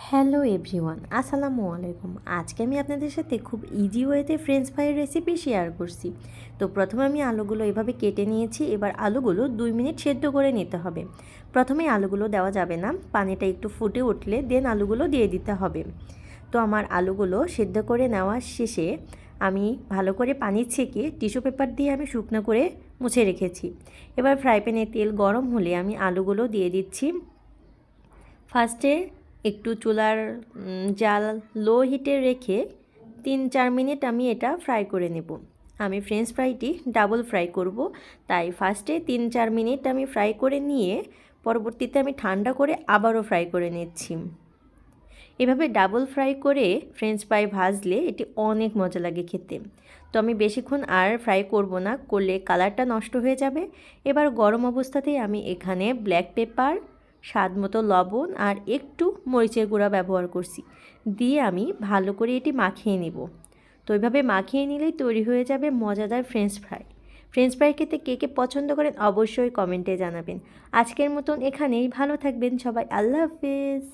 Hello everyone, আসসালামু আলাইকুম। আজকে আমি আপনাদের সাথে খুব ইজি ওয়েতে ফ্রেঞ্চ ফ্রাইয়ের রেসিপি শেয়ার করছি। তো প্রথমে আমি আলুগুলো এভাবে কেটে নিয়েছি। এবার আলুগুলো 2 মিনিট সেদ্ধ করে নিতে হবে। প্রথমে আলুগুলো দেওয়া যাবে না, পানিটা একটু ফুটে উঠলে দেন আলুগুলো দিয়ে দিতে হবে। তো আমার আলুগুলো সেদ্ধ করে নেওয়ার শেষে আমি ভালো করে পানি ছেঁকে টিস্যু পেপার দিয়ে আমি শুকনো করে মুছে রেখেছি। এবার ফ্রাই প্যানে তেল গরম হলে আমি আলুগুলো দিয়ে দিচ্ছি। ফার্স্টে একটু চুলার জাল লো হিটে রেখে 3-4 মিনিট আমি এটা ফ্রাই করে নেব। আমি ফ্রেঞ্চ ফ্রাইটি ডাবল ফ্রাই করব, তাই ফার্স্টে 3-4 মিনিট আমি ফ্রাই করে নিয়ে পরবর্তীতে আমি ঠান্ডা করে আবারও ফ্রাই করে নিচ্ছি। এভাবে ডাবল ফ্রাই করে ফ্রেঞ্চ ফ্রাই ভাজলে এটি অনেক মজা লাগে খেতে। তো আমি বেশিক্ষণ আর ফ্রাই করব না, করলে কালারটা নষ্ট হয়ে যাবে। এবার গরম অবস্থাতেই আমি এখানে ব্ল্যাক পেপার, স্বাদ মতো লবণ আর একটু মরিচের গুঁড়া ব্যবহার করছি, দিয়ে আমি ভালো করে এটি মাখিয়ে নেব। তো এইভাবে মাখিয়ে নিলেই তৈরি হয়ে যাবে মজাদার ফ্রেঞ্চ ফ্রাই। ফ্রেঞ্চ ফ্রাই খেতে কে কে পছন্দ করেন অবশ্যই কমেন্টে জানাবেন। আজকের মতন এখানেই, ভালো থাকবেন সবাই, আল্লাহ হাফেজ।